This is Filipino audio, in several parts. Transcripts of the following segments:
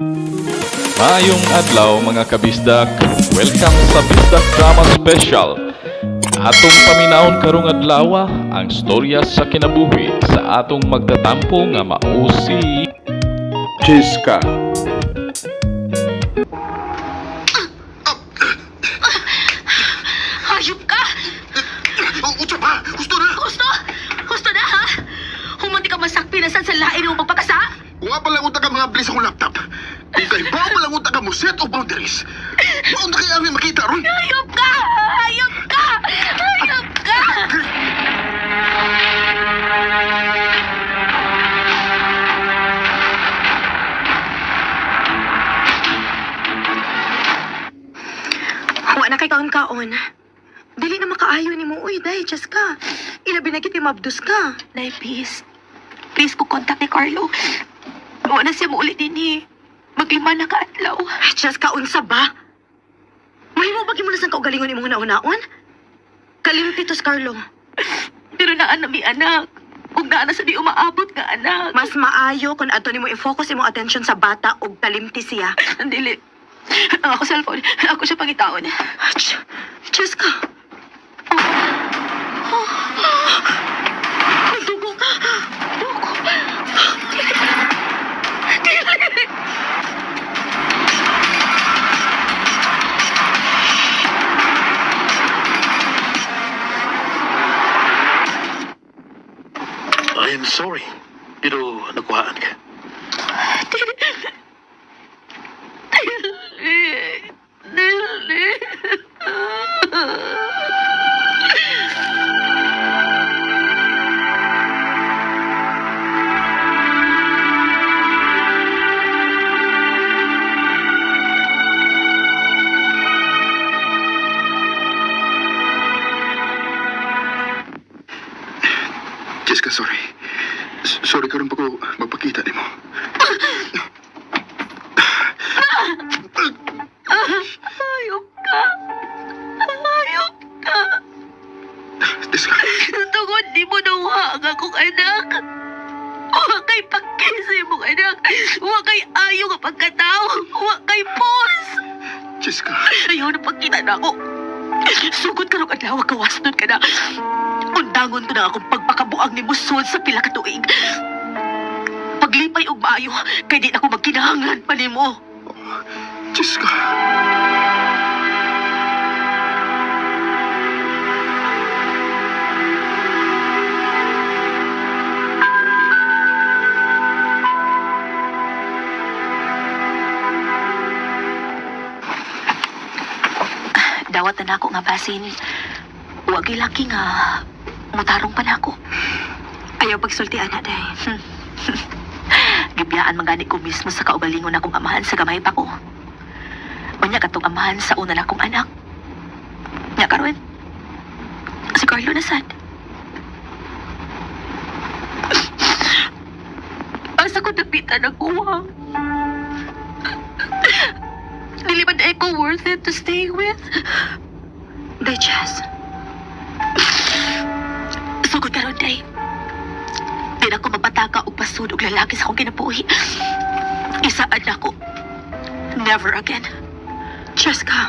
Maayong adlaw mga kabisdak. Welcome sa Bisdak Drama Special. Atong paminawon karong adlaw ang storya sa kinabuhi sa atong magtatampo nga mao si Jessica. Hayop ka! Utsa pa! Gusto na! Gusto? Gusto na, ha? Humanti ka masakpi na sa lain ng magpakasa? Wa pa lang unta ka mga bilis akong laptop. Kung kay ba pa lang unta ka mo set of boundaries. Wa unta kay amin makita ron. Hayop ka! Hayop ka! Hayop ka! Wa na kay kaon-kaon. Dili na makaayo ni mo. Uy, day, just ka. Ilabi na kita mabdus ka. Day, please. Please ko contact ni Carlo. Wa na siya mo ulit din eh. Maglima na ka adlaw. Just ka, unsa ba? Mahimo ba mo na sang kaugalingon imong naon-naon? Kalimpitos, Carlo. Pero naan na mi anak. Kung naan na sa di umaabot nga anak. Mas maayo kung ato nimo i-focus imong attention sa bata ug kalimti siya. Dili. Ang ako cellphone. Ako siya pangitaon. Jessica. Dugo. Dugo. Dili. I am sorry. Pero nakuhaan ka. Jessica, sorry. Sorry karon pa ko magpakita nimo. Hayop ka. Hayop ka. Jessica, Tungod di mo nawa ang akong anak. Huwag kay pakisi mong anak. Huwag kay ayo nga pagkatao. Huwag kay pos. Jessica. Ayaw na pagkita na ako. Sugod ka nung adlaw, kawasnon ka na. Undangon ko na akong pagpakabuang ni Musod sa pila ka tuig. Paglipay og maayo, kay di na ako magkinahangan pa nimo. Jessica. Dawat na ako nga basin. Huwag ilaki nga mutarong pa na ako. Ayaw pagsultian na, day. Gibiyaan magani ko mismo sa kaugalingon akong amahan sa gamay pa ko. Unya katong amahan sa una na akong anak. Nya karon. Si Carlo na sad. Asa ko napita na kuwang. Dili man ay ko worth it to stay with. Day, Jess. Sugod ka ron, day. Di na ko mapataka o pasud og lalaki sa akong kinabuhi. Isaad na ko. Never again. Jessica.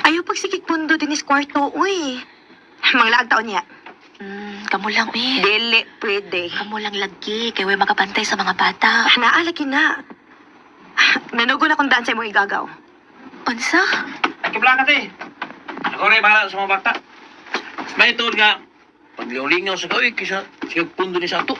Ayaw pagsikik pundo din is kwarto, uy. Mga laag taon niya. Kamu lang, eh. Dili, pwede. Kamu lang lagi, kaya way makapantay sa mga bata. Naalaki na. Nanugo na kung daan sa imong igagaw. Unsa? Ay, kabla ka, te. Ako rin bahala sa mga bata. May ito nga, paglingaw sa kawin, kisa siya pundo ni sa ato.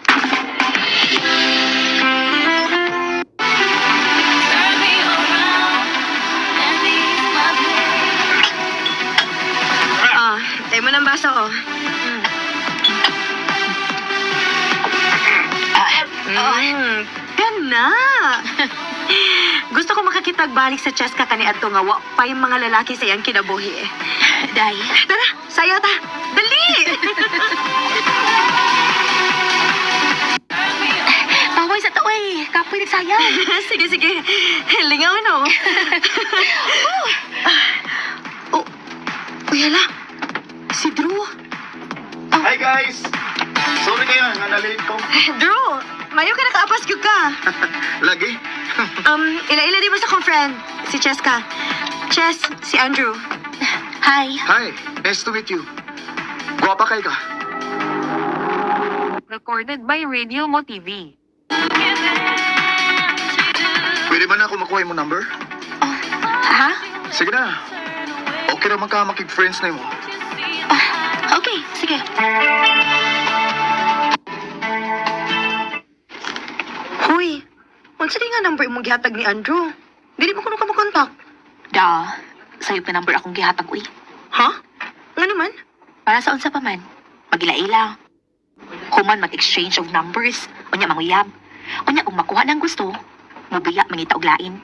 Tayo mo ng baso, oh. Yan na. Gusto ko makakitagbalik sa Cheska kaniadto nga wa pa yung mga lalaki sa iyang kinabuhi eh. Day. Tara, sayo ta. Dali! Paway sa taway. Kapoy nagsayang. sige, sige. Lingaw no. Oh, uyala. Si Drew. Hi guys! Sorry kayo, nga nalilip ko. Drew, mayo ka nakaapas gyud ka. Lagi? Ila-ila di mo sa kong friend, si Cheska. Ches, si Andrew. Hi. Hi, nice to meet you. Guwapa kay ka. Recorded by Radio Mo TV. Pwede ba na ako makuha mo number? Ha? Sige na. Okay naman ka makig-friends na mo. Okay, sige. Hoy, unsa di nga number imong gihatag ni Andrew? Dili mo kuno ka makontak. Da, sa'yo pa number akong gihatag, uy. Ha? Nga naman? Para sa unsa pa man. Magila-ila. Human mag-exchange of numbers. Unya manguyab. Unya kung makuha ng gusto, mubiya mangita og lain.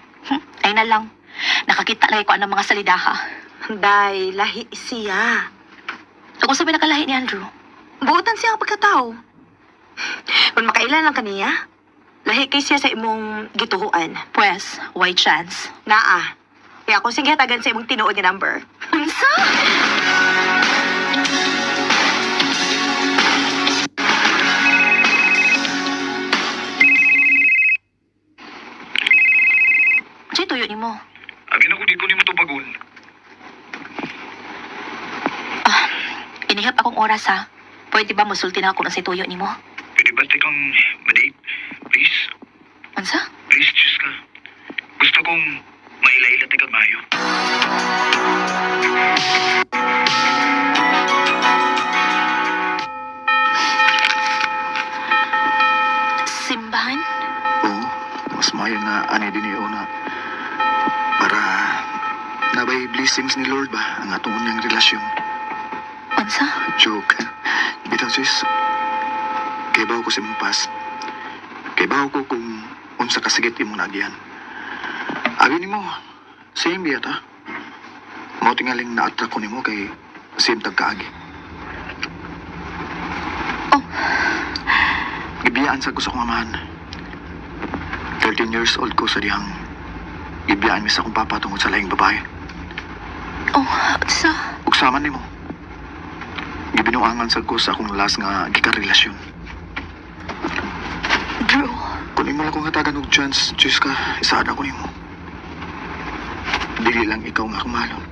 Ay na lang. Nakakita lagi ko ang mga salidaha. Day, lahi siya. Kung sabi nakalahi ni Andrew. Buotan siya ang pagkatao. Kung makailan lang kaniya, lahi kay siya sa imong gituhuan. Pues, why chance? Naa. Kaya kung sige hatagan sa imong tinuod nga number. Unsa? Diyan tuyo ni mo. Amin ako di ko ni mo tubagon. Inihap akong oras ha. Pwede ba musulti na ako ng situyo ni mo? Pwede ba kang madate? Please? Unsa? Please, Diyos ka. Gusto kong maila-ila tayo mayo. Simbahan? Oo, mas mayo nga ani din iyo na para nabay blessings ni Lord ba ang atong unyang relasyon. Unsa? Joke. Bitaw sis, kay bawo ko si mong pas. Kay bawo ko kung unsa kasigit imong nagyan. Abi nimo, same biyat ha. Mao tingaling na-attract ko nimo kay same tag kaagi. Oh. Gibiyaan sa ko sa kong amahan. 13 years old ko sa dihang gibiyaan mi sa akong papa tungod sa laing babae. Oh, unsa? Ug sama nimo. Gibinuangan sa ko sa akong last nga gikarelasyon. Drew. Kung imo lang kong hatagan og chance, Diyos ka, isaad ako nimo. Dili lang ikaw nga akong mahalon.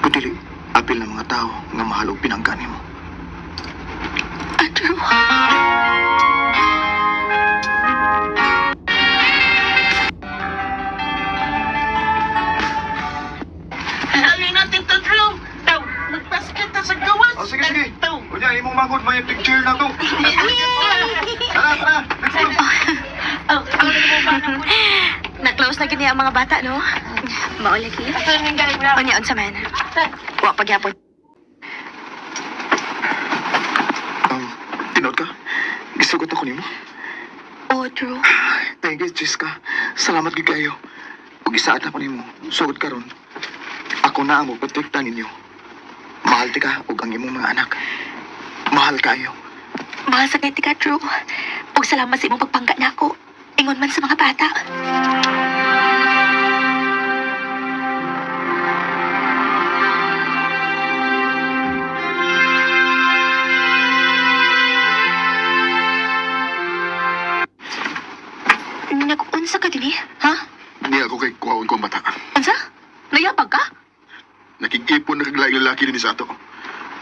Kundi apil ng mga tao nga mahal og pinanggan nimo. Andrew. Dali natin to, Drew. Daw, magpasket na sa gawas. Oh, sige, sige. Daw. Unya, imong magod may picture na to. Tara, tara. Let's go. Na-close na gini ang mga bata, no? Maulagi. Unya, unsa man? Wa pagyapon. Tinod ka? Gisugot ako nimo. Oh, Drew. Thank you, Diyos ka. Salamat gid kayo. Ug isaad ako nimo. Sugod karon. Ako na ang protekta ninyo. Mahal ti ka ug ang imong mga anak. Mahal kayo. Mahal sa kay ka, Drew. Ug salamat sa imong pagpangga nako. Ingon man sa mga bata. Nag-unsa ka din ha? Hindi ako kay kuhaon ko ang bata. Unsa? Nayabag ka? Nakikipon na kaglaing lalaki din sa ato.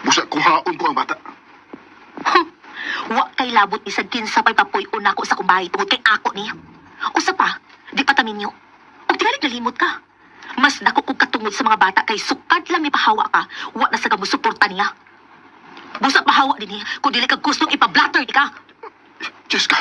Busa kuhaon ko ang bata. Wa kay labot isad kinsa pay papuy una ko sa kumbahay tungod kay ako ni. Usa pa, di pa taminyo. Og tingali nalimot ka. Mas dako kog katungod sa mga bata kay sukad lang ni pahawa ka, wa na sa kamo suporta niya. Busa pahawa din kung dili ka gustong ipablatter di ka. Diyos ka.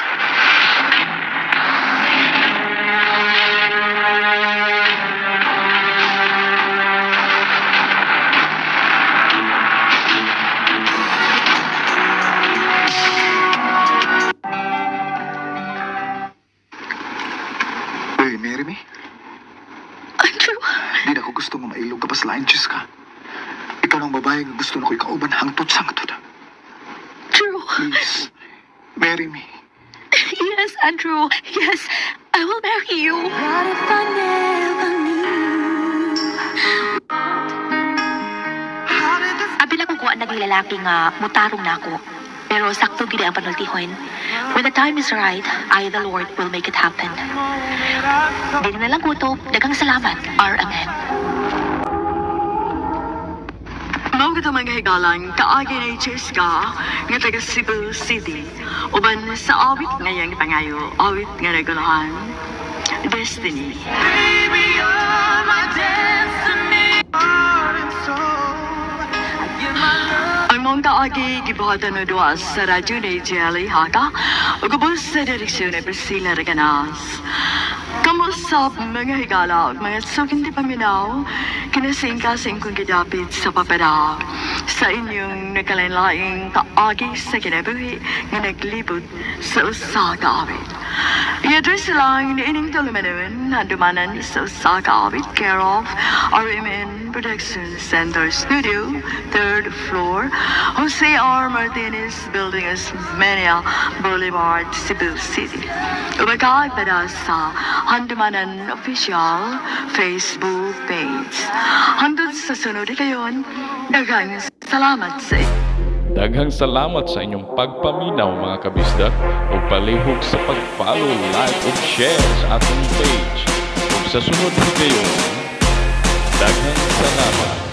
lain, Jessica. Ikaw ang babae nga gusto na ko ikauban hangtod sa hangtod. True. Please, marry me. Yes, Andrew. Yes, I will marry you. Abi lang kung kuha naging lalaki nga mutarong na ako. Pero sakto gid ang panultihon. When the time is right, I, the Lord, will make it happen. Di na lang kutob. Daghang salamat. Amen. Mao kita mga higalan, kaagi na Jessica, nga taga Cebu City. Uban sa awit ngayang pangayo, awit nga nagulahan. Destiny. Ang mong kaagi, gibuhatan na doa sa radyo ni Jelly Haka, o gubos sa direksyon ni Priscilla Reganas. Kamusta mga higala at mga suking di paminaw, kinasing-kasing kong gidapit sa papera sa inyong nakalain-laing kaagi sa kinabuhi nga naglibot sa usa ka awit. I-address lang ni ining tulumanon handumanan sa usa ka awit care of RMN Production Center Studio, 3rd floor, Jose R. Martinez Building, Osmeña Boulevard, Cebu City. Umagay para sa Handumanan Official Facebook page. Handun sa sunod kayon, daghang salamat sa Daghang salamat sa inyong pagpaminaw mga kabisdak o palihog sa pag-follow, like ug share sa atong page. Ug sa sunod video, daghang salamat.